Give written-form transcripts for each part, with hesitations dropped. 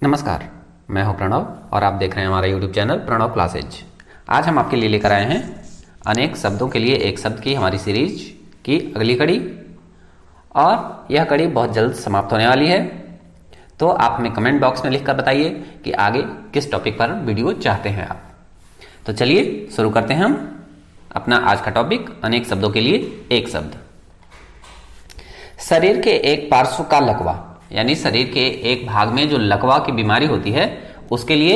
नमस्कार, मैं हूं प्रणव और आप देख रहे हैं हमारा YouTube चैनल प्रणव क्लासेज। आज हम आपके लिए लेकर आए हैं अनेक शब्दों के लिए एक शब्द की हमारी सीरीज की अगली कड़ी, और यह कड़ी बहुत जल्द समाप्त होने वाली है। तो आप हमें कमेंट बॉक्स में लिखकर बताइए कि आगे किस टॉपिक पर वीडियो चाहते हैं आप। तो चलिए शुरू करते हैं हम अपना आज का टॉपिक, अनेक शब्दों के लिए एक शब्द। शरीर के एक पार्श्व का लकवा, यानी शरीर के एक भाग में जो लकवा की बीमारी होती है उसके लिए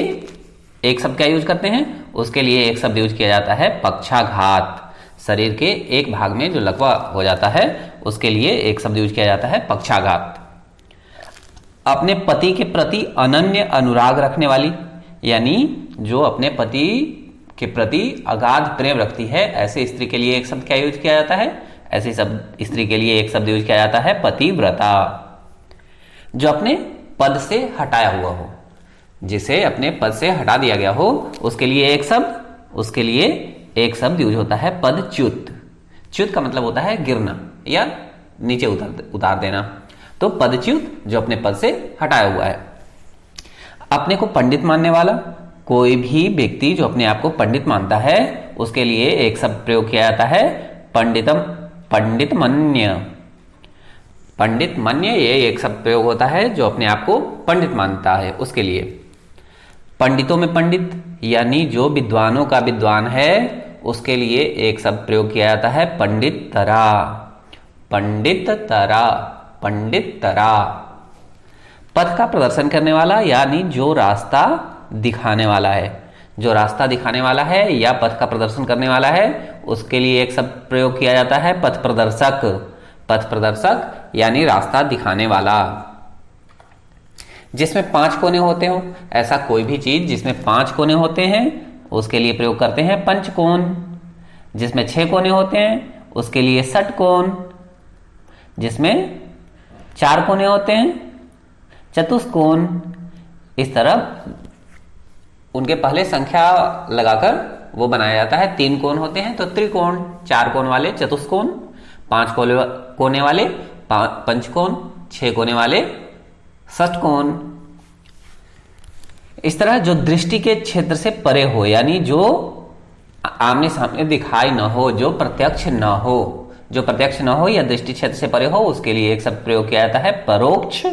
एक शब्द क्या यूज करते हैं? उसके लिए एक शब्द यूज किया जाता है पक्षाघात। शरीर के एक भाग में जो लकवा हो जाता है उसके लिए एक शब्द यूज किया जाता है पक्षाघात। अपने पति के प्रति अनन्य अनुराग रखने वाली, यानी जो अपने पति के प्रति अगाध प्रेम रखती है, ऐसे स्त्री के लिए एक शब्द क्या यूज किया जाता है? ऐसी शब्द स्त्री के लिए एक शब्द यूज किया जाता है पतिव्रता। जो अपने पद से हटाया हुआ हो, जिसे अपने पद से हटा दिया गया हो, उसके लिए एक शब्द यूज होता है पदच्युत। च्युत का मतलब होता है गिरना या नीचे उतार देना। तो पदच्युत जो अपने पद से हटाया हुआ है। अपने को पंडित मानने वाला, कोई भी व्यक्ति जो अपने आप को पंडित मानता है उसके लिए एक शब्द प्रयोग किया जाता है पंडितमन्य। पंडितमन्य ये एक शब्द प्रयोग होता है जो अपने आप को पंडित मानता है उसके लिए। पंडितों में पंडित, यानी जो विद्वानों का विद्वान है उसके लिए एक शब्द प्रयोग किया जाता है पंडिततरा। पंडिततरा, पंडिततरा। पथ का प्रदर्शन करने वाला, यानी जो रास्ता दिखाने वाला है, जो रास्ता दिखाने वाला है या पथ का प्रदर्शन करने वाला है, उसके लिए एक शब्द प्रयोग किया जाता है पथ प्रदर्शक। पथ प्रदर्शक यानी रास्ता दिखाने वाला। जिसमें 5 कोने होते हो, ऐसा कोई भी चीज जिसमें 5 कोने होते हैं उसके लिए प्रयोग करते हैं पंचकोण। जिसमें 6 कोने होते हैं उसके लिए षटकोण। जिसमें 4 कोने होते हैं चतुष्कोण। इस तरह उनके पहले संख्या लगाकर वो बनाया जाता है। 3 कोण होते हैं तो त्रिकोण, 4 कोण वाले चतुष्कोण, 5 कोने वाले पंचकोण, 6 कोने वाले षटकोण। इस तरह जो दृष्टि के क्षेत्र से परे हो, यानी जो आमने सामने दिखाई न हो, जो प्रत्यक्ष न हो या दृष्टि क्षेत्र से परे हो, उसके लिए एक शब्द प्रयोग किया जाता है परोक्ष।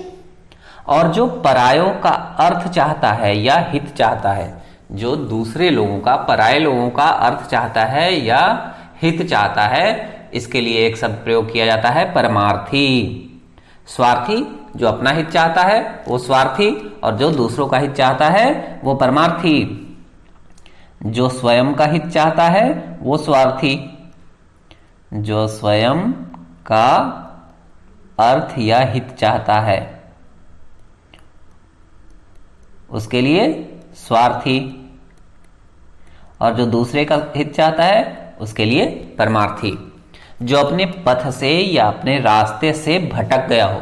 और जो परायों का अर्थ चाहता है या हित चाहता है, जो दूसरे लोगों का, पराये लोगों का अर्थ चाहता है या हित चाहता है, इसके लिए एक शब्द प्रयोग किया जाता है परमार्थी। स्वार्थी, जो अपना हित चाहता है वो स्वार्थी, और जो दूसरों का हित चाहता है वो परमार्थी। जो स्वयं का हित चाहता है वो स्वार्थी। जो स्वयं का अर्थ या हित चाहता है उसके लिए स्वार्थी, और जो दूसरे का हित चाहता है उसके लिए परमार्थी। जो अपने पथ से या अपने रास्ते से भटक गया हो,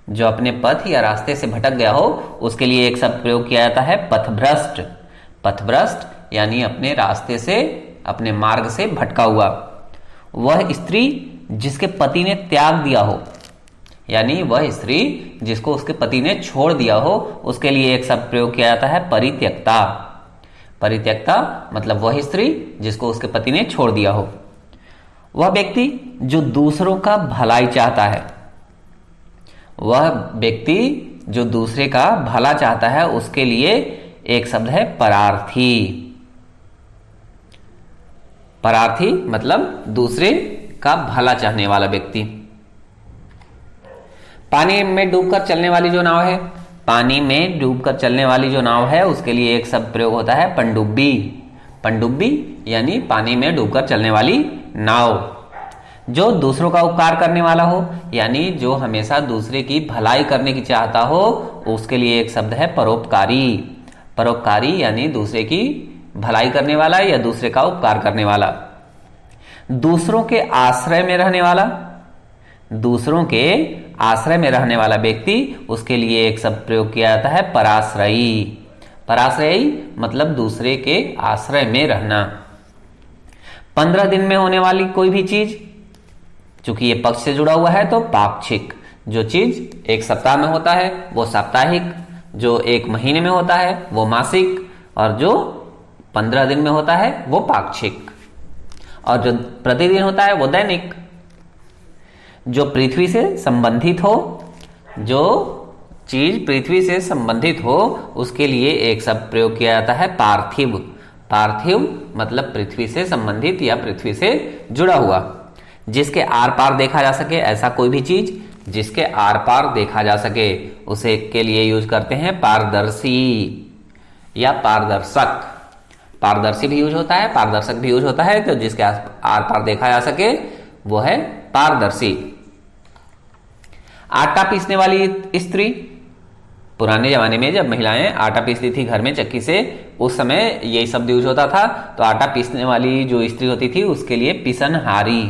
जो अपने पथ या रास्ते से भटक गया हो, उसके लिए एक शब्द प्रयोग किया जाता है पथभ्रष्ट। पथभ्रष्ट यानी अपने रास्ते से, अपने मार्ग से भटका हुआ। वह स्त्री जिसके पति ने त्याग दिया हो, यानी वह स्त्री जिसको उसके पति ने छोड़ दिया हो, उसके लिए एक शब्द प्रयोग किया जाता है परित्यक्ता। परित्यक्ता मतलब वह स्त्री जिसको उसके पति ने छोड़ दिया हो। वह व्यक्ति जो दूसरों का भलाई चाहता है, वह व्यक्ति जो दूसरे का भला चाहता है, उसके लिए एक शब्द है परार्थी। परार्थी मतलब दूसरे का भला चाहने वाला व्यक्ति। पानी में डूबकर चलने वाली जो नाव है, पानी में डूबकर चलने वाली जो नाव है, उसके लिए एक शब्द प्रयोग होता है पनडुब्बी। पनडुब्बी यानी पानी में डूबकर चलने वाली नाव। जो दूसरों का उपकार करने वाला हो, यानी जो हमेशा दूसरे की भलाई करने की चाहता हो, उसके लिए एक शब्द है परोपकारी। परोपकारी यानी दूसरे की भलाई करने वाला या दूसरे का उपकार करने वाला। दूसरों के आश्रय में रहने वाला, दूसरों के आश्रय में रहने वाला व्यक्ति, उसके लिए एक शब्द प्रयोग किया जाता है पराश्रयी। पराश्रयी मतलब दूसरे के आश्रय में रहना। 15 दिन में होने वाली कोई भी चीज, चूंकि ये पक्ष से जुड़ा हुआ है तो पाक्षिक। जो चीज एक सप्ताह में होता है वो साप्ताहिक, जो 1 महीने में होता है वो मासिक, और जो 15 दिन में होता है वो पाक्षिक, और जो प्रतिदिन होता है वो दैनिक। जो पृथ्वी से संबंधित हो, जो चीज पृथ्वी से संबंधित हो, उसके लिए एक शब्द प्रयोग किया जाता है पार्थिव। पार्थिव मतलब पृथ्वी से संबंधित या पृथ्वी से जुड़ा हुआ। जिसके आर पार देखा जा सके, ऐसा कोई भी चीज जिसके आर पार देखा जा सके, उसे के लिए यूज करते हैं पारदर्शी या पारदर्शक। पारदर्शी भी यूज होता है, पारदर्शक भी यूज होता है। तो जिसके आर पार देखा जा सके वो है पारदर्शी। आटा पीसने वाली स्त्री, पुराने जमाने में जब महिलाएं आटा पीसती थी घर में चक्की से, उस समय यही शब्द यूज होता था। तो आटा पीसने वाली जो स्त्री होती थी उसके लिए पिसनहारी,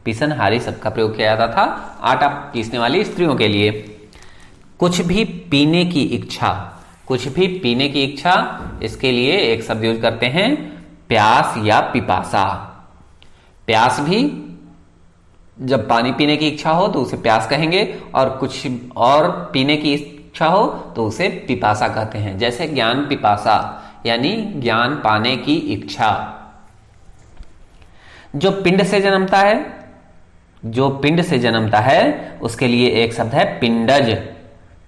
पिसनहारी शब्द का प्रयोग किया जाता था आटा पीसने वाली स्त्रियों के लिए। कुछ भी पीने की इच्छा, कुछ भी पीने की इच्छा, इसके लिए एक शब्द यूज करते हैं प्यास या पिपासा। प्यास भी जब पानी पीने की इच्छा हो तो उसे प्यास कहेंगे, और कुछ और पीने की इच्छा हो तो उसे पिपासा कहते हैं। जैसे ज्ञान पिपासा यानी ज्ञान पाने की इच्छा। जो पिंड से जन्मता है, जो पिंड से जन्मता है उसके लिए एक शब्द है पिंडज।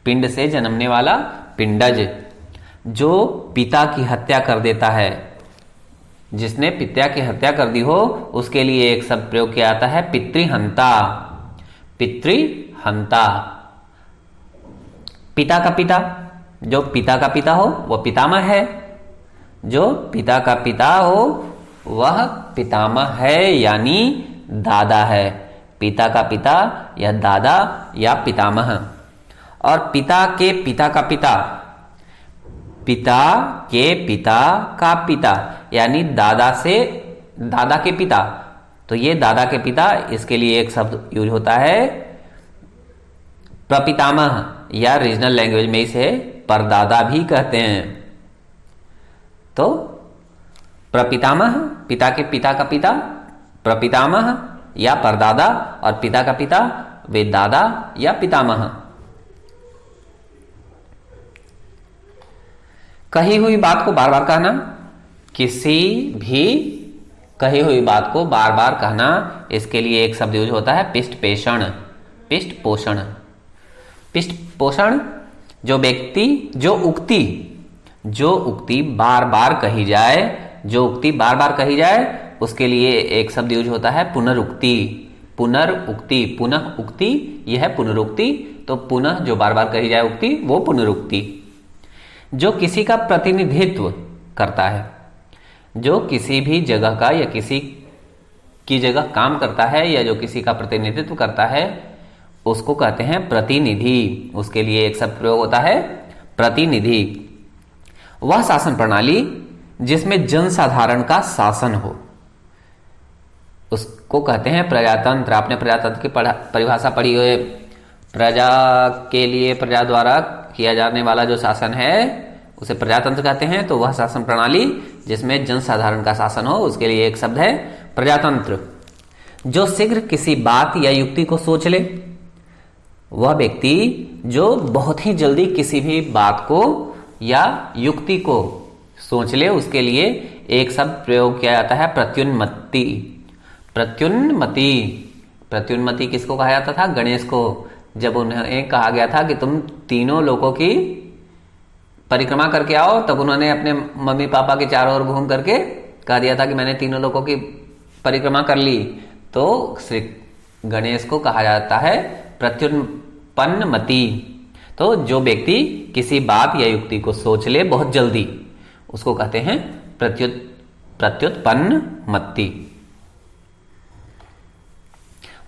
पिंड से जन्मने वाला पिंडज। जो पिता की हत्या कर देता है, जिसने पिता की हत्या कर दी हो, उसके लिए एक शब्द प्रयोग किया जाता है पितृहंता। पितृहंता। पिता का पिता, जो पिता का पिता हो वह पितामह है। जो पिता का पिता हो वह पितामह है यानी दादा है। पिता का पिता या दादा या पितामह। और पिता के पिता का पिता, पिता के पिता का पिता यानी दादा से दादा के पिता। तो ये दादा के पिता, इसके लिए एक शब्द यूज होता है प्रपितामह, या रीजनल लैंग्वेज में इसे परदादा भी कहते हैं। तो प्रपितामह, पिता के पिता का पिता, प्रपितामह या परदादा, और पिता का पिता वे दादा या पितामह। कही हुई बात को बार बार कहना, किसी भी कही हुई बात को बार बार कहना, इसके लिए एक शब्द यूज होता है पिष्टपेषण। पिष्टपोषण। पिष्टपोषण जो व्यक्ति, जो उक्ति बार बार कही जाए, जो उक्ति बार बार कही जाए, उसके लिए एक शब्द यूज होता है पुनरुक्ति। पुनरुक्ति, पुनः उक्ति, यह है पुनरुक्ति। तो पुनः जो बार बार कही जाए उक्ति, वो पुनरुक्ति। जो किसी का प्रतिनिधित्व करता है, जो किसी भी जगह का या किसी की जगह काम करता है, या जो किसी का प्रतिनिधित्व करता है, उसको कहते हैं प्रतिनिधि। उसके लिए एक शब्द प्रयोग होता है प्रतिनिधि। वह शासन प्रणाली जिसमें जनसाधारण का शासन हो, उसको कहते हैं प्रजातंत्र। आपने प्रजातंत्र की परिभाषा पढ़ी हो, प्रजा के लिए प्रजा द्वारा किया जाने वाला जो शासन है उसे प्रजातंत्र कहते हैं। तो वह शासन प्रणाली जिसमें जनसाधारण का शासन हो, उसके लिए एक शब्द है प्रजातंत्र। जो शीघ्र किसी बात या युक्ति को सोच ले, वह व्यक्ति जो बहुत ही जल्दी किसी भी बात को या युक्ति को सोच ले, उसके लिए एक शब्द प्रयोग किया जाता है प्रत्युन्मति। प्रत्युन्मति। प्रत्युन्मति किसको कहा जाता था? गणेश को। जब उन्हें कहा गया था कि तुम तीनों लोगों की परिक्रमा करके आओ, तब उन्होंने अपने मम्मी पापा के चारों ओर घूम करके कह दिया था कि मैंने तीनों लोगों की परिक्रमा कर ली। तो श्री गणेश को कहा जाता है प्रत्युत्पन्नमति। तो जो व्यक्ति किसी बात या युक्ति को सोच ले बहुत जल्दी, उसको कहते हैं प्रत्युत्पन्नमति।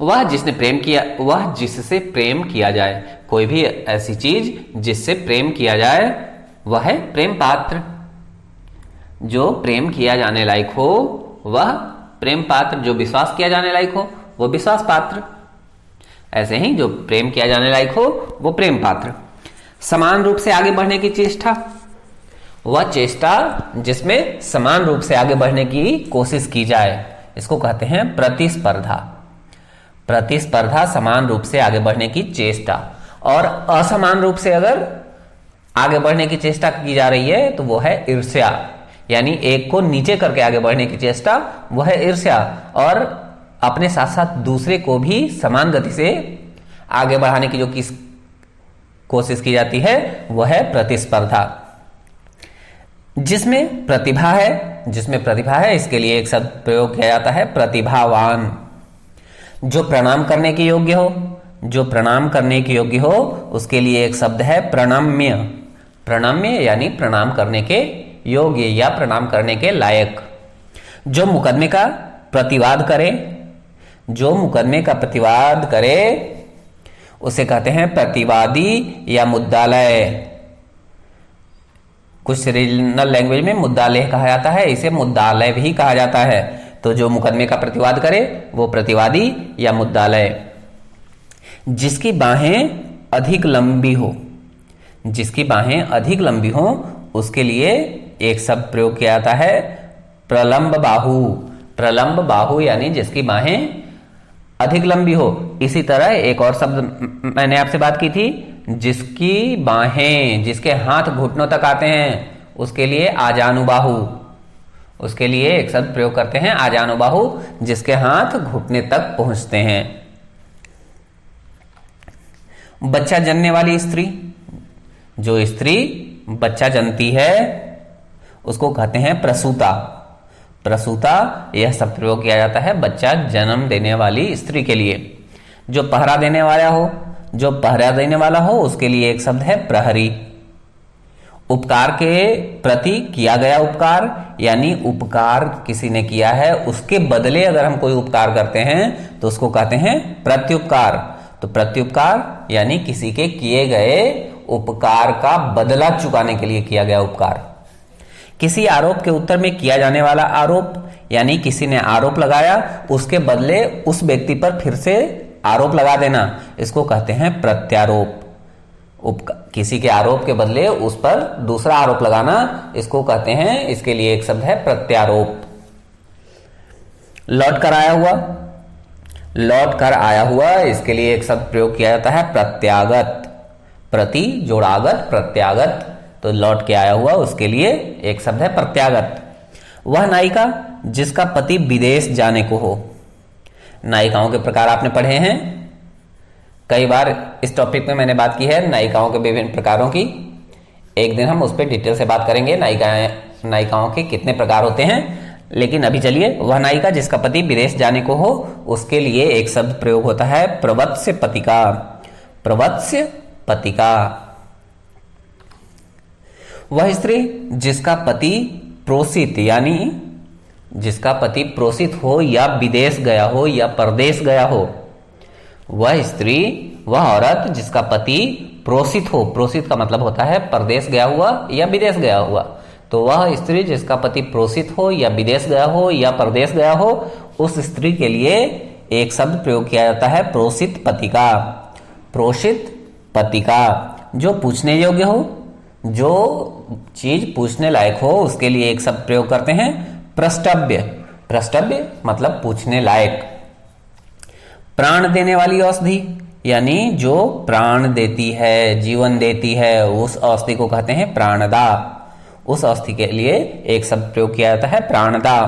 वह जिसने प्रेम किया, वह जिससे प्रेम किया जाए, कोई भी ऐसी चीज जिससे प्रेम किया जाए वह है प्रेम पात्र। जो प्रेम किया जाने लायक हो वह प्रेम पात्र, जो विश्वास किया जाने लायक हो वो विश्वास पात्र। ऐसे ही जो प्रेम किया जाने लायक हो वो प्रेम पात्र। समान रूप से आगे बढ़ने की चेष्टा, वह चेष्टा जिसमें समान रूप से आगे बढ़ने की कोशिश की जाए, इसको कहते हैं प्रतिस्पर्धा। प्रतिस्पर्धा समान रूप से आगे बढ़ने की चेष्टा। और असमान रूप से अगर आगे बढ़ने की चेष्टा की जा रही है तो वो है ईर्ष्या, यानी एक को नीचे करके आगे बढ़ने की चेष्टा वो है ईर्ष्या, और अपने साथ साथ दूसरे को भी समान गति से आगे बढ़ाने की जो कोशिश की जाती है वो है प्रतिस्पर्धा। जिसमें प्रतिभा है इसके लिए एक शब्द प्रयोग किया जाता है प्रतिभावान। जो प्रणाम करने के योग्य हो उसके लिए एक शब्द है प्रणम्य यानी प्रणाम करने के योग्य या प्रणाम करने के लायक। जो मुकदमे का प्रतिवाद करे उसे कहते हैं प्रतिवादी या मुद्दालय। कुछ रीजनल लैंग्वेज में मुद्दालय कहा जाता है, इसे मुद्दालय भी कहा जाता है। तो जो मुकदमे का प्रतिवाद करे वो प्रतिवादी या मुद्दालय। जिसकी बाहें अधिक लंबी हो उसके लिए एक शब्द प्रयोग किया जाता है प्रलंब बाहु यानी जिसकी बाहें अधिक लंबी हो। इसी तरह एक और शब्द मैंने आपसे बात की थी, जिसकी बाहें, जिसके हाथ घुटनों तक आते हैं उसके लिए आजानुबाहु। उसके लिए एक शब्द प्रयोग करते हैं आजानुबाहु, जिसके हाथ घुटने तक पहुंचते हैं। बच्चा जनने वाली स्त्री, जो स्त्री बच्चा जनती है उसको कहते हैं प्रसूता। यह शब्द प्रयोग किया जाता है बच्चा जन्म देने वाली स्त्री के लिए। जो पहरा देने वाला हो उसके लिए एक शब्द है प्रहरी। उपकार के प्रति किया गया उपकार, यानी उपकार किसी ने किया है उसके बदले अगर हम कोई उपकार करते हैं तो उसको कहते हैं प्रत्युपकार। तो प्रत्युपकार यानी किसी के किए गए उपकार का बदला चुकाने के लिए किया गया उपकार। किसी आरोप के उत्तर में किया जाने वाला आरोप, यानी किसी ने आरोप लगाया उसके बदले उस व्यक्ति पर फिर से आरोप लगा देना, इसको कहते हैं प्रत्यारोप। किसी के आरोप के बदले उस पर दूसरा आरोप लगाना, इसको कहते हैं, इसके लिए एक शब्द है प्रत्यारोप। लौट कर आया हुआ इसके लिए एक शब्द प्रयोग किया जाता है प्रत्यागत। प्रति जोड़ागत प्रत्यागत, तो लौट के आया हुआ उसके लिए एक शब्द है प्रत्यागत। वह नायिका जिसका पति विदेश जाने को हो। नायिकाओं के प्रकार आपने पढ़े हैं, कई बार इस टॉपिक में मैंने बात की है नायिकाओं के विभिन्न प्रकारों की। एक दिन हम उस पर डिटेल से बात करेंगे नायिकाओं के कितने प्रकार होते हैं। लेकिन अभी चलिए, वह नायिका जिसका पति विदेश जाने को हो उसके लिए एक शब्द प्रयोग होता है प्रवत्स्य पतिका। वह स्त्री जिसका पति प्रोसित, यानी जिसका पति प्रोसित हो या विदेश गया हो या परदेश गया हो। वह स्त्री, वह औरत जिसका पति प्रोसित हो, प्रोसित का मतलब होता है परदेश गया हुआ या विदेश गया हुआ। तो वह स्त्री जिसका पति प्रोसित हो या विदेश गया हो या परदेश गया हो, उस स्त्री के लिए एक शब्द प्रयोग किया जाता है प्रोसित पतिका। जो पूछने योग्य हो, जो चीज पूछने लायक हो, उसके लिए एक शब्द प्रयोग करते हैं प्रष्टव्य मतलब पूछने लायक। प्राण देने वाली औषधि, यानी जो प्राण देती है, जीवन देती है, उस औषधि को कहते हैं प्राणदा। उस औषधि के लिए एक शब्द प्रयोग किया जाता है प्राणदा।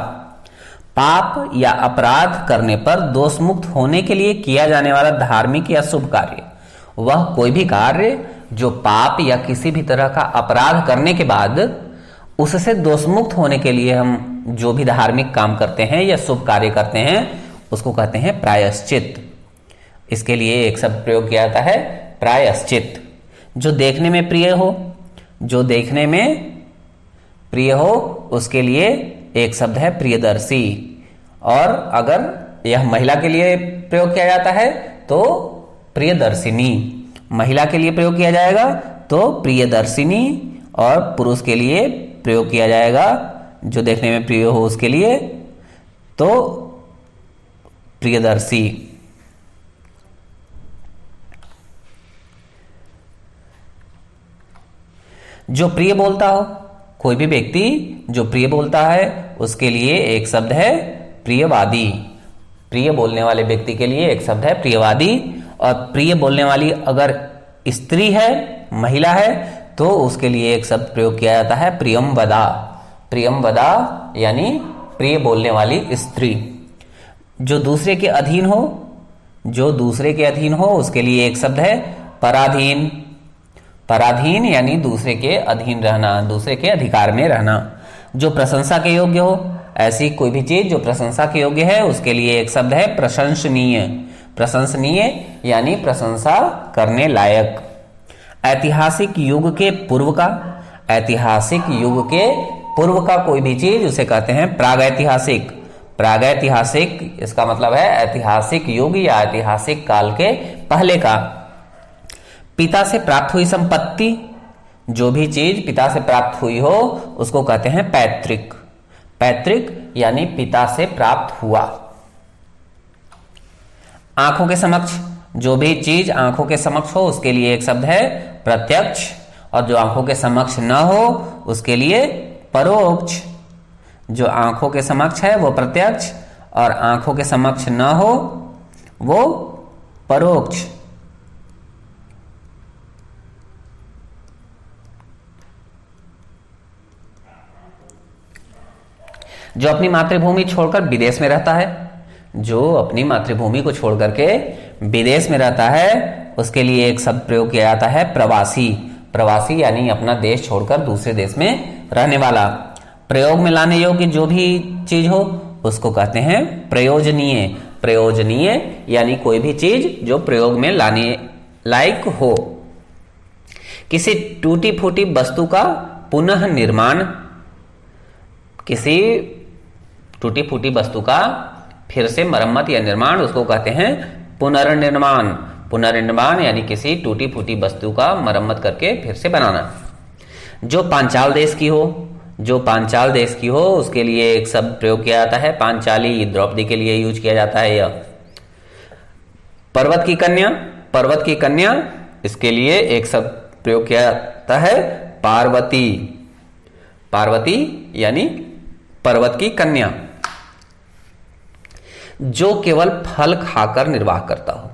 पाप या अपराध करने पर दोष मुक्त होने के लिए किया जाने वाला धार्मिक या शुभ कार्य, वह कोई भी कार्य जो पाप या किसी भी तरह का अपराध करने के बाद उससे दोष मुक्त होने के लिए हम जो भी धार्मिक काम करते हैं या शुभ कार्य करते हैं उसको कहते हैं प्रायश्चित। इसके लिए एक शब्द प्रयोग किया जाता है प्रायश्चित। जो देखने में प्रिय हो उसके लिए एक शब्द है प्रियदर्शी। और अगर यह महिला के लिए प्रयोग किया जाता है तो प्रियदर्शिनी। महिला के लिए प्रयोग किया जाएगा तो प्रियदर्शिनी, और पुरुष के लिए प्रयोग किया जाएगा जो देखने में प्रिय हो उसके लिए तो प्रियदर्शी। जो प्रिय बोलता हो, कोई भी व्यक्ति जो प्रिय बोलता है उसके लिए एक शब्द है प्रियवादी। प्रिय बोलने वाले व्यक्ति के लिए एक शब्द है प्रियवादी। और प्रिय बोलने वाली अगर स्त्री है, महिला है, तो उसके लिए एक शब्द प्रयोग किया जाता है प्रियंवदा। प्रियंवदा यानी प्रिय बोलने वाली स्त्री। जो दूसरे के अधीन हो, जो दूसरे के अधीन हो, उसके लिए एक शब्द है पराधीन। पराधीन यानी दूसरे के अधीन रहना, दूसरे के अधिकार में रहना। जो प्रशंसा के योग्य हो, ऐसी कोई भी चीज जो प्रशंसा के योग्य है, उसके लिए एक शब्द है प्रशंसनीय। प्रशंसनीय यानी प्रशंसा करने लायक। ऐतिहासिक युग के पूर्व का, ऐतिहासिक युग के पूर्व का कोई भी चीज उसे कहते हैं प्रागैतिहासिक। प्रागैतिहासिक इसका मतलब है ऐतिहासिक युग या ऐतिहासिक काल के पहले का। पिता से प्राप्त हुई संपत्ति, जो भी चीज पिता से प्राप्त हुई हो उसको कहते हैं पैतृक। पैतृक यानी पिता से प्राप्त हुआ। आंखों के समक्ष, जो भी चीज आंखों के समक्ष हो उसके लिए एक शब्द है प्रत्यक्ष, और जो आंखों के समक्ष न हो उसके लिए परोक्ष। जो आंखों के समक्ष है वो प्रत्यक्ष, और आंखों के समक्ष न हो वो परोक्ष। जो अपनी मातृभूमि छोड़कर विदेश में रहता है, जो अपनी मातृभूमि को छोड़कर के विदेश में रहता है उसके लिए एक शब्द प्रयोग किया जाता है प्रवासी। प्रवासी यानी अपना देश छोड़कर दूसरे देश में रहने वाला। प्रयोग में लाने योग्य जो भी चीज हो उसको कहते हैं प्रयोजनीय। प्रयोजनीय यानी कोई भी चीज जो प्रयोग में लाने लायक हो। किसी टूटी फूटी वस्तु का पुनः निर्माण, किसी टूटी फूटी वस्तु का फिर से मरम्मत या निर्माण, उसको कहते हैं पुनर्निर्माण। पुनर्निर्माण यानी किसी टूटी फूटी वस्तु का मरम्मत करके फिर से बनाना। जो पांचाल देश की हो, जो पांचाल देश की हो उसके लिए एक शब्द प्रयोग किया जाता है पांचाली। द्रौपदी के लिए यूज किया जाता है यह। पर्वत की कन्या, पर्वत की कन्या, इसके लिए एक शब्द प्रयोग किया जाता है पार्वती। पार्वती यानी पर्वत की कन्या। जो केवल फल खाकर निर्वाह करता हो,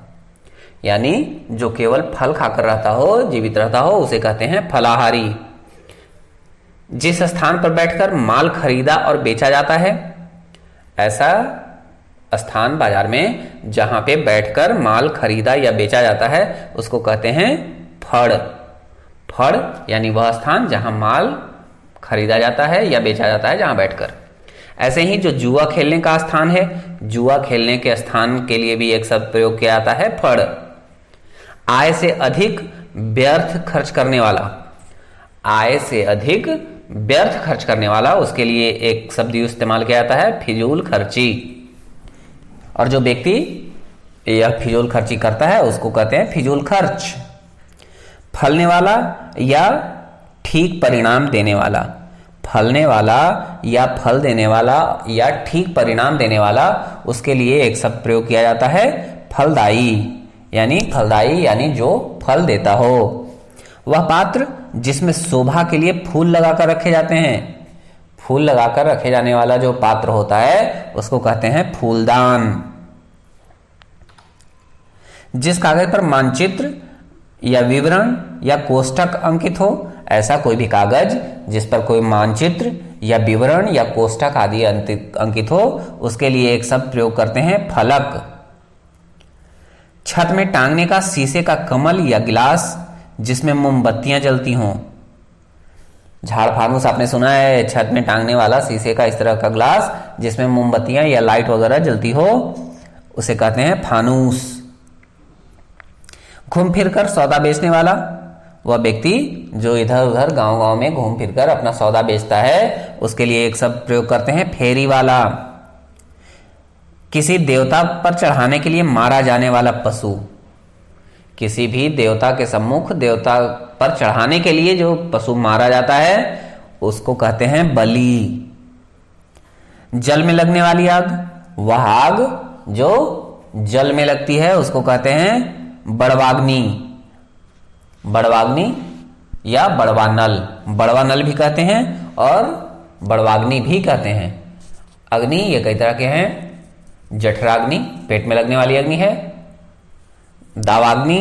यानी जो केवल फल खाकर रहता हो, जीवित रहता हो, उसे कहते हैं फलाहारी। जिस स्थान पर बैठकर माल खरीदा और बेचा जाता है, ऐसा स्थान बाजार में जहां पे बैठकर माल खरीदा या बेचा जाता है उसको कहते हैं फड़। फड़ यानी वह स्थान जहां माल खरीदा जाता है या बेचा जाता है जहां बैठकर। ऐसे ही जो जुआ खेलने का स्थान है, जुआ खेलने के स्थान के लिए भी एक शब्द प्रयोग किया जाता है फड़। आय से अधिक व्यर्थ खर्च करने वाला, आय से अधिक व्यर्थ खर्च करने वाला, उसके लिए एक शब्द इस्तेमाल किया जाता है फिजूल खर्ची। और जो व्यक्ति यह फिजूल खर्ची करता है उसको कहते हैं फिजूल खर्च। फलने वाला या ठीक परिणाम देने वाला, फलने वाला या फल देने वाला या ठीक परिणाम देने वाला, उसके लिए एक शब्द प्रयोग किया जाता है फलदायी। यानी फलदायी यानी जो फल देता हो। वह पात्र जिसमें शोभा के लिए फूल लगाकर रखे जाते हैं, फूल लगाकर रखे जाने वाला जो पात्र होता है उसको कहते हैं फूलदान। जिस कागज पर मानचित्र या विवरण या कोष्ठक अंकित हो, ऐसा कोई भी कागज जिस पर कोई मानचित्र या विवरण या कोष्ठक आदि अंकित हो उसके लिए एक शब्द प्रयोग करते हैं फलक। छत में टांगने का शीशे का कमल या गिलास जिसमें मोमबत्तियां जलती हों। झाड़ फानूस आपने सुना है, छत में टांगने वाला शीशे का इस तरह का ग्लास जिसमें मोमबत्तियां या लाइट वगैरह जलती हो उसे कहते हैं फानूस। घूम फिरकर सौदा बेचने वाला, वह व्यक्ति जो इधर उधर गांव-गांव में घूम फिरकर अपना सौदा बेचता है उसके लिए एक शब्द प्रयोग करते हैं फेरी वाला। किसी देवता पर चढ़ाने के लिए मारा जाने वाला पशु, किसी भी देवता के सम्मुख देवता पर चढ़ाने के लिए जो पशु मारा जाता है उसको कहते हैं बलि। जल में लगने वाली आग, वह आग जो जल में लगती है उसको कहते हैं बड़वाग्नि। बड़वाग्नि या बड़वानल, बड़वानल भी कहते हैं और बड़वाग्नि भी कहते हैं। अग्नि ये कई तरह के हैं। जठराग्नि पेट में लगने वाली अग्नि है, दावाग्नि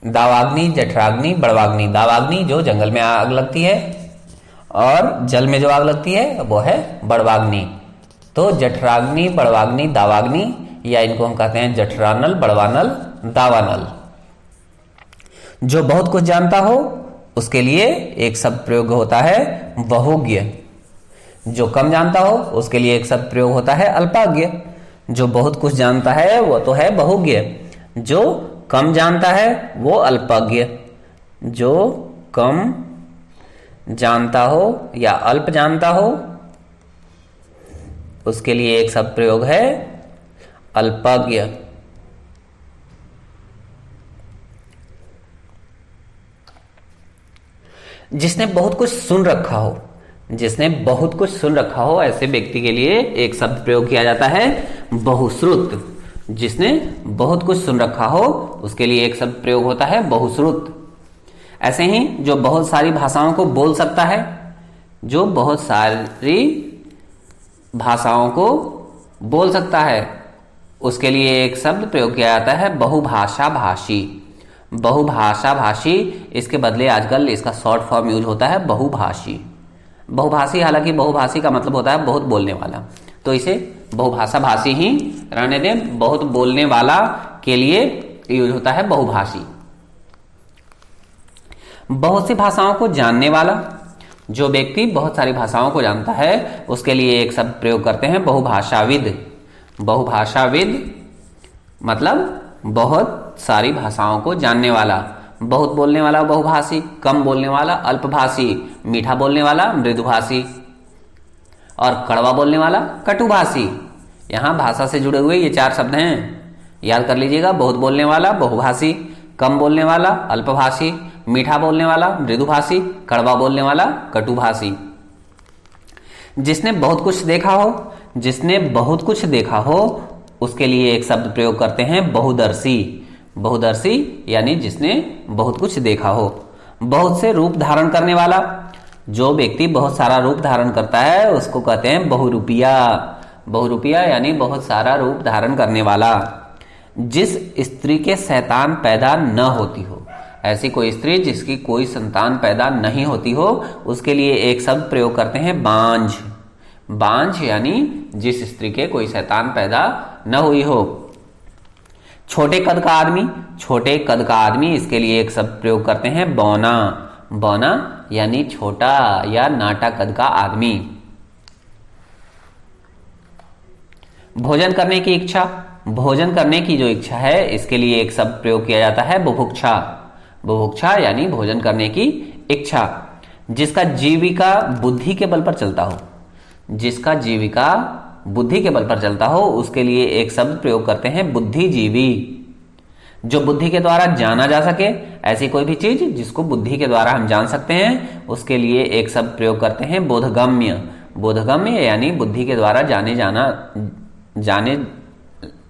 दावाग्नि, जठराग्नि, बड़वाग्नि। दावाग्नि जो जंगल में आग लगती है और जल में जो आग लगती है वो है बड़वाग्नि। तो जठराग्नि, बड़वाग्नि, दावाग्नि, या इनको हम कहते हैं जठरानल, बड़वानल, दावानल। जो बहुत कुछ जानता हो उसके लिए एक शब्द प्रयोग होता है बहुज्ञ। जो कम जानता हो उसके लिए एक शब्द प्रयोग होता है अल्पाज्ञ। जो बहुत कुछ जानता है वो तो है बहुज्ञ, जो कम जानता है वो अल्पज्ञ। जो कम जानता हो या अल्प जानता हो उसके लिए एक शब्द प्रयोग है अल्पज्ञ। जिसने बहुत कुछ सुन रखा हो, जिसने बहुत कुछ सुन रखा हो, ऐसे व्यक्ति के लिए एक शब्द प्रयोग किया जाता है बहुश्रुत। जिसने बहुत कुछ सुन रखा हो उसके लिए एक शब्द प्रयोग होता है बहुश्रुत। ऐसे ही जो बहुत सारी भाषाओं को बोल सकता है, जो बहुत सारी भाषाओं को बोल सकता है उसके लिए एक शब्द प्रयोग किया जाता है बहुभाषा भाषी। बहुभाषा भाषी, इसके बदले आजकल इसका शॉर्ट फॉर्म यूज होता है बहुभाषी। बहुभाषी, हालांकि बहुभाषी का मतलब होता है बहुत बोलने वाला, तो इसे बहुभाषा भाषी ही रहने दें। बहुत बोलने वाला के लिए यूज होता है बहुभाषी। बहुत सी भाषाओं को जानने वाला, जो व्यक्ति बहुत सारी भाषाओं को जानता है उसके लिए एक शब्द प्रयोग करते हैं बहुभाषाविद। बहुभाषाविद मतलब बहुत सारी भाषाओं को जानने वाला। बहुत बोलने वाला बहुभाषी, कम बोलने वाला अल्पभाषी, मीठा बोलने वाला मृदुभाषी और कड़वा बोलने वाला कटुभाषी। यहां भाषा से जुड़े हुए ये 4 शब्द हैं, याद कर लीजिएगा। बहुत बोलने वाला बहुभाषी, कम बोलने वाला अल्पभाषी, मीठा बोलने वाला मृदुभाषी, कड़वा बोलने वाला कटुभाषी। जिसने बहुत कुछ देखा हो, जिसने बहुत कुछ देखा हो उसके लिए एक शब्द प्रयोग करते हैं बहुदर्शी। बहुदर्शी यानी जिसने बहुत कुछ देखा हो। बहुत से रूप धारण करने वाला, जो व्यक्ति बहुत सारा रूप धारण करता है उसको कहते हैं बहुरूपिया। बहुरूपिया यानी बहुत सारा रूप धारण करने वाला। जिस स्त्री के संतान पैदा न होती हो, ऐसी कोई स्त्री जिसकी कोई संतान पैदा नहीं होती हो उसके लिए एक शब्द प्रयोग करते हैं बांझ। बांझ यानी जिस स्त्री के कोई संतान पैदा न हुई हो। छोटे कद का आदमी, छोटे कद का आदमी, इसके लिए एक शब्द प्रयोग करते हैं बौना। बौना यानी छोटा या नाटा कद का आदमी। भोजन करने की इच्छा, भोजन करने की जो इच्छा है इसके लिए एक शब्द प्रयोग किया जाता है बुभुक्षा। बुभुक्षा यानी भोजन करने की इच्छा। जिसका जीविका बुद्धि के बल पर चलता हो, जिसका जीविका बुद्धि के बल पर चलता हो उसके लिए एक शब्द प्रयोग करते हैं बुद्धिजीवी। जो बुद्धि के द्वारा जाना जा सके, ऐसी कोई भी चीज जिसको बुद्धि के द्वारा हम जान सकते हैं उसके लिए एक शब्द प्रयोग करते हैं बोधगम्य। बोधगम्य यानी बुद्धि के द्वारा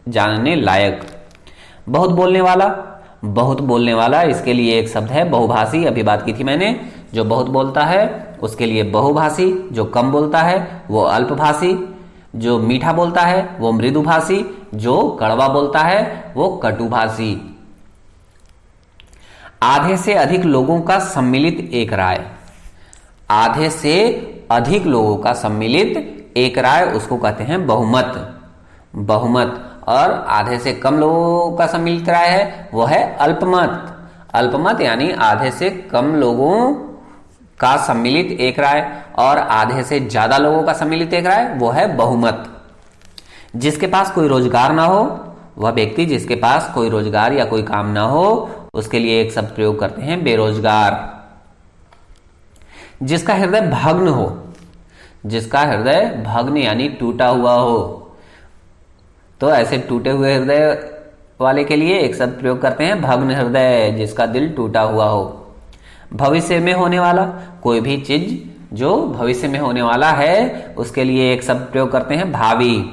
जानने लायक। बहुत बोलने वाला, बहुत बोलने वाला, इसके लिए एक शब्द है बहुभाषी। अभी बात की थी मैंने, जो बहुत बोलता है उसके लिए बहुभाषी, जो कम बोलता है वो अल्पभाषी, जो मीठा बोलता है वो मृदुभाषी, जो कड़वा बोलता है वो कटुभाषी। आधे से अधिक लोगों का सम्मिलित एक राय, आधे से अधिक लोगों का सम्मिलित एक राय उसको कहते हैं बहुमत। बहुमत। और आधे से कम लोगों का सम्मिलित राय है वो है अल्पमत। अल्पमत यानी आधे से कम लोगों का सम्मिलित एक राय और आधे से ज्यादा लोगों का सम्मिलित एक राय वो है बहुमत। जिसके पास कोई रोजगार ना हो, वह व्यक्ति जिसके पास कोई रोजगार या कोई काम ना हो उसके लिए एक शब्द प्रयोग करते हैं बेरोजगार। जिसका हृदय भग्न हो, जिसका हृदय भग्न यानी टूटा हुआ हो, तो ऐसे टूटे हुए हृदय वाले के लिए एक शब्द प्रयोग करते हैं भग्न हृदय, जिसका दिल टूटा हुआ हो। भविष्य में होने वाला, कोई भी चीज जो भविष्य में होने वाला है उसके लिए एक शब्द प्रयोग करते हैं भावी।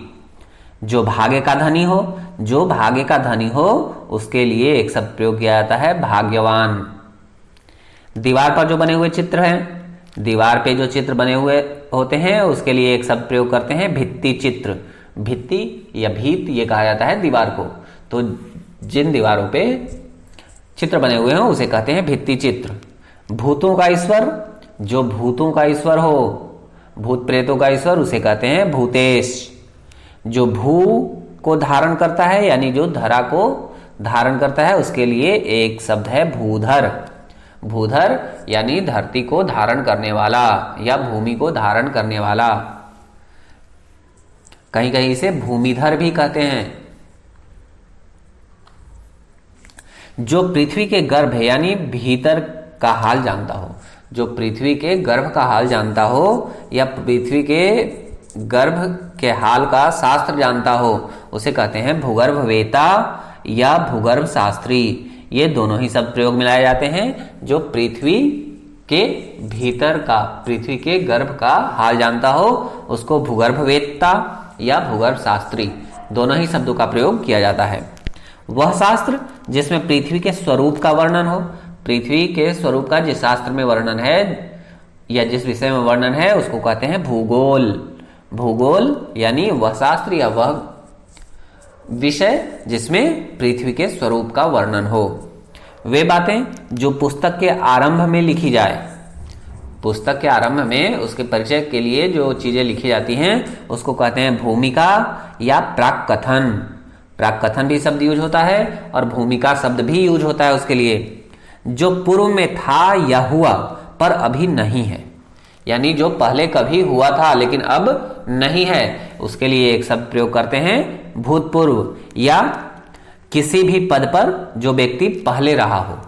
जो भाग्य का धनी हो, जो भाग्य का धनी हो उसके लिए एक शब्द प्रयोग किया जाता है भाग्यवान। दीवार पर जो बने हुए चित्र हैं, दीवार पे जो चित्र बने हुए होते हैं उसके लिए एक शब्द प्रयोग करते हैं भित्ति चित्र। भित्ति या भीत ये कहा जाता है दीवार को। तो जिन दीवारों पे चित्र बने हुए हो उसे कहते हैं भित्ति चित्र। भूतों का ईश्वर, जो भूतों का ईश्वर हो, भूत प्रेतों का ईश्वर, उसे कहते हैं भूतेश। जो भू को धारण करता है यानी जो धरा को धारण करता है उसके लिए एक शब्द है भूधर। भूधर यानी धरती को धारण करने वाला या भूमि को धारण करने वाला। कहीं कहीं इसे भूमिधर भी कहते हैं। जो पृथ्वी के गर्भ यानी भीतर का हाल जानता हो, जो पृथ्वी के गर्भ का हाल जानता हो या पृथ्वी के गर्भ के हाल का शास्त्र जानता हो, उसे कहते हैं भूगर्भ वेता या भूगर्भ शास्त्री। ये दोनों ही शब्द प्रयोग मिलाए जाते हैं। जो पृथ्वी के भीतर का, पृथ्वी के गर्भ का हाल जानता हो उसको भूगर्भ वेत्ता या भूगर्भ शास्त्री, दोनों ही शब्दों का प्रयोग किया जाता है। वह शास्त्र जिसमें पृथ्वी के स्वरूप का वर्णन हो, पृथ्वी के स्वरूप का जिस शास्त्र में वर्णन है या जिस विषय में वर्णन है उसको कहते हैं भूगोल। भूगोल यानी वह शास्त्र या वह विषय जिसमें पृथ्वी के स्वरूप का वर्णन हो। वे बातें जो पुस्तक के आरंभ में लिखी जाए, पुस्तक के आरंभ में उसके परिचय के लिए जो चीजें लिखी जाती हैं उसको कहते हैं भूमिका या प्राक कथन। प्राक कथन भी शब्द यूज होता है और भूमिका शब्द भी यूज होता है उसके लिए। जो पूर्व में था या हुआ पर अभी नहीं है, यानी जो पहले कभी हुआ था लेकिन अब नहीं है, उसके लिए एक शब्द प्रयोग करते हैं भूतपूर्व। या किसी भी पद पर जो व्यक्ति पहले रहा हो,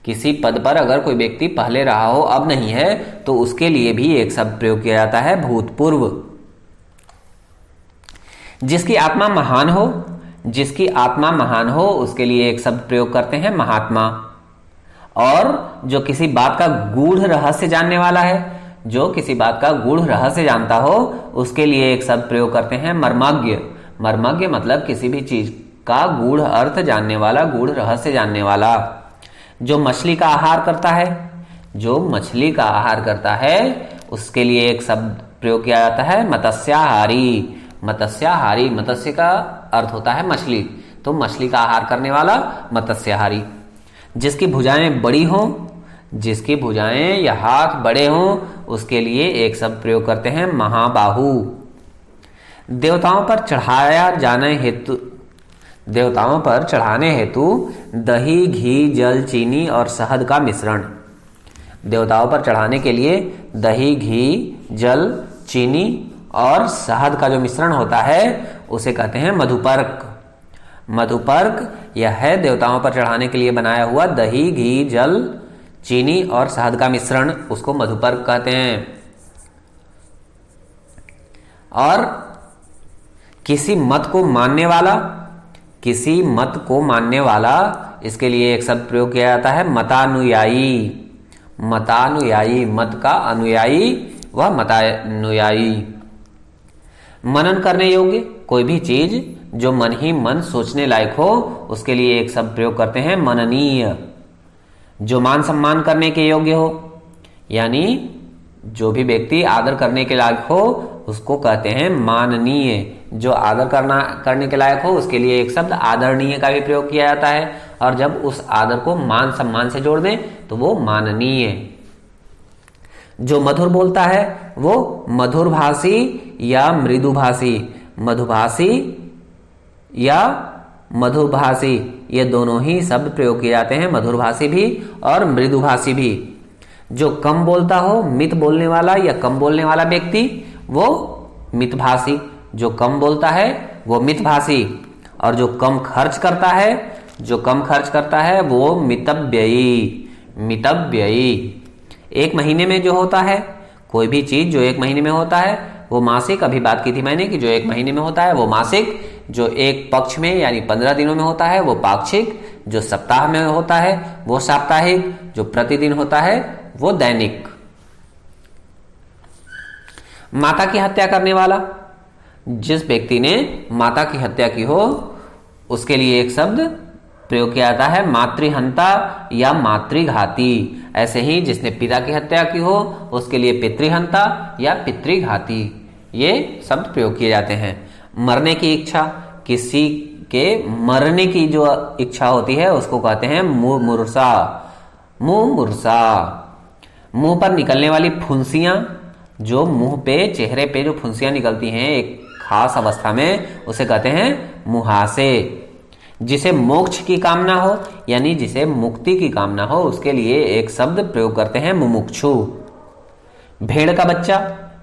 किसी पद पर अगर कोई व्यक्ति पहले रहा हो अब नहीं है तो उसके लिए भी एक शब्द प्रयोग किया जाता है भूतपूर्व। जिसकी आत्मा महान हो, जिसकी आत्मा महान हो उसके लिए एक शब्द प्रयोग करते हैं महात्मा। और जो किसी बात का गूढ़ रहस्य जानने वाला है, जो किसी बात का गूढ़ रहस्य जानता हो उसके लिए एक शब्द प्रयोग करते हैं मर्मज्ञ। मर्मज्ञ मतलब किसी भी चीज का गूढ़ अर्थ जानने वाला, गूढ़ रहस्य जानने वाला। जो मछली का आहार करता है, जो मछली का आहार करता है उसके लिए एक शब्द प्रयोग किया जाता है मत्स्याहारी। मत्स्याहारी, मत्स्य का अर्थ होता है मछली, तो मछली का आहार करने वाला मत्स्याहारी। जिसकी भुजाएं बड़ी हों, जिसकी भुजाएं या हाथ बड़े हों उसके लिए एक शब्द प्रयोग करते हैं महाबाहु। देवताओं पर चढ़ाया जाने हेतु, देवताओं पर चढ़ाने हेतु दही, घी, जल, चीनी और शहद का मिश्रण। देवताओं पर चढ़ाने के लिए दही, घी, जल, चीनी और शहद का जो मिश्रण होता है उसे कहते हैं मधुपर्क। मधुपर्क यह है देवताओं पर चढ़ाने के लिए बनाया हुआ दही, घी, जल, चीनी और शहद का मिश्रण, उसको मधुपर्क कहते हैं। और किसी मत को मानने वाला, किसी मत को मानने वाला, इसके लिए एक शब्द प्रयोग किया जाता है मतानुयायी। मतानुयायी, मत का अनुयायी वह मतानुयायी। मनन करने योग्य, कोई भी चीज जो मन ही मन सोचने लायक हो उसके लिए एक शब्द प्रयोग करते हैं मननीय। जो मान सम्मान करने के योग्य हो, यानी जो भी व्यक्ति आदर करने के लायक हो उसको कहते हैं माननीय। जो आदर करने के लायक हो उसके लिए एक शब्द आदरणीय का भी प्रयोग किया जाता है, और जब उस आदर को मान सम्मान से जोड़ दें तो वो माननीय। जो मधुर बोलता है वो मधुरभाषी या मृदुभाषी। मधुभाषी या मधुभाषी ये दोनों ही शब्द प्रयोग किए जाते हैं, मधुरभाषी भी और मृदुभाषी भी। जो कम बोलता हो, मित बोलने वाला या कम बोलने वाला व्यक्ति, वो मितभाषी। जो कम बोलता है वो मितभाषी। और जो कम खर्च करता है, जो कम खर्च करता है वो मितव्ययी। मितव्ययी एक महीने में जो होता है, कोई भी चीज जो एक महीने में होता है वो मासिक, अभी बात की थी मैंने कि जो एक महीने में होता है वो मासिक, जो एक पक्ष में यानी 15 दिनों में होता है वो पाक्षिक, जो सप्ताह में होता है वो साप्ताहिक, जो प्रतिदिन होता है वो दैनिक। माता की हत्या करने वाला, जिस व्यक्ति ने माता की हत्या की हो उसके लिए एक शब्द प्रयोग किया जाता है मातृहंता या मातृघाती। ऐसे ही जिसने पिता की हत्या की हो उसके लिए पितृहंता या पितृघाती, ये शब्द प्रयोग किए जाते हैं। मरने की इच्छा, किसी के मरने की जो इच्छा होती है उसको कहते हैं मुमूर्षा। मुमूर्षा। मुंह पर निकलने वाली फुंसियां, जो मुंह पे चेहरे पे जो फुंसियां निकलती हैं एक खास अवस्था में, उसे कहते हैं मुहासे। जिसे मोक्ष की कामना हो यानी जिसे मुक्ति की कामना हो उसके लिए एक शब्द प्रयोग करते हैं मुमुक्षु। भेड़ का बच्चा,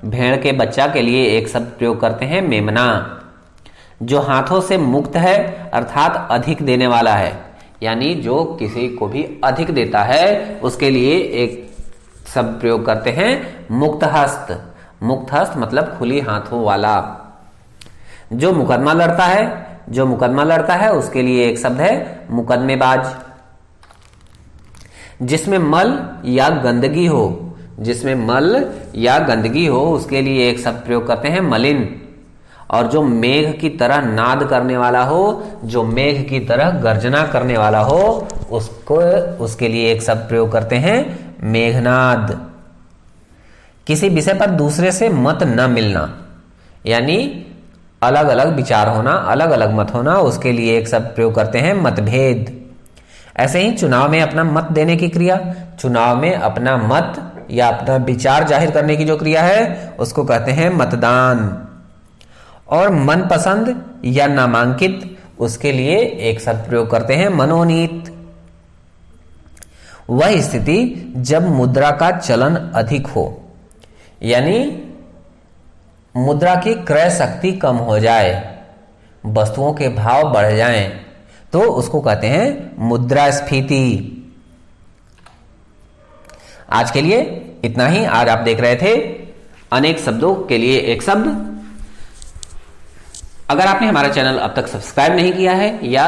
भेड़ के बच्चा के लिए एक शब्द प्रयोग करते हैं मेमना। जो हाथों से मुक्त है अर्थात अधिक देने वाला है, यानी जो किसी को भी अधिक देता है उसके लिए एक शब्द प्रयोग करते हैं मुक्तहस्त। मुक्तहस्त मतलब खुली हाथों वाला। जो मुकदमा लड़ता है, जो मुकदमा लड़ता है उसके लिए एक शब्द है मुकदमेबाज। जिसमें मल या गंदगी हो, जिसमें मल या गंदगी हो उसके लिए एक शब्द प्रयोग करते हैं मलिन। और जो मेघ की तरह नाद करने वाला हो, जो मेघ की तरह गर्जना करने वाला हो उसके लिए एक शब्द प्रयोग करते हैं मेघनाद। किसी विषय पर दूसरे से मत न मिलना, यानी अलग अलग विचार होना, अलग अलग मत होना, उसके लिए एक शब्द प्रयोग करते हैं मतभेद। ऐसे ही चुनाव में अपना मत देने की क्रिया, चुनाव में अपना मत या अपना विचार जाहिर करने की जो क्रिया है उसको कहते हैं मतदान। और मनपसंद या नामांकित, उसके लिए एक शब्द प्रयोग करते हैं मनोनीत। वह स्थिति जब मुद्रा का चलन अधिक हो, यानी मुद्रा की क्रय शक्ति कम हो जाए, वस्तुओं के भाव बढ़ जाएं, तो उसको कहते हैं मुद्रास्फीति। आज के लिए इतना ही। आज आप देख रहे थे अनेक शब्दों के लिए एक शब्द। अगर आपने हमारा चैनल अब तक सब्सक्राइब नहीं किया है या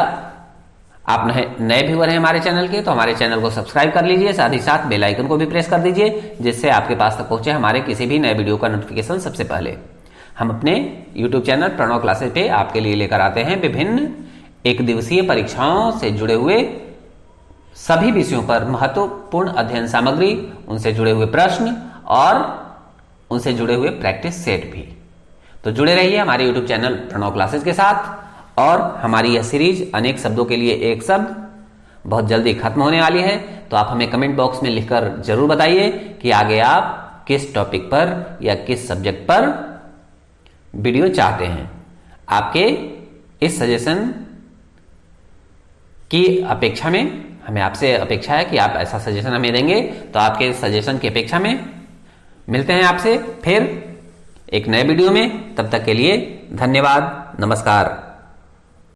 आप नए व्यूअर हैं हमारे चैनल के, तो हमारे चैनल को सब्सक्राइब कर लीजिए, साथ ही साथ बेल आइकन को भी प्रेस कर दीजिए, जिससे आपके पास तक पहुंचे हमारे किसी भी नए वीडियो का नोटिफिकेशन सबसे पहले। हम अपने YouTube चैनल प्रणव क्लासेस पे आपके लिए लेकर आते हैं विभिन्न एक दिवसीय परीक्षाओं से जुड़े हुए सभी विषयों पर महत्वपूर्ण अध्ययन सामग्री, उनसे जुड़े हुए प्रश्न और उनसे जुड़े हुए प्रैक्टिस सेट भी। तो जुड़े रहिए हमारे YouTube चैनल प्रणव क्लासेस के साथ। और हमारी यह सीरीज अनेक शब्दों के लिए एक शब्द बहुत जल्दी खत्म होने वाली है, तो आप हमें कमेंट बॉक्स में लिखकर जरूर बताइए कि आगे आप किस टॉपिक पर या किस सब्जेक्ट पर वीडियो चाहते हैं। आपके इस सजेशन की अपेक्षा में, हमें आपसे अपेक्षा है कि आप ऐसा सजेशन हमें देंगे, तो आपके सजेशन की अपेक्षा में मिलते हैं आपसे फिर एक नए वीडियो में। तब तक के लिए धन्यवाद, नमस्कार।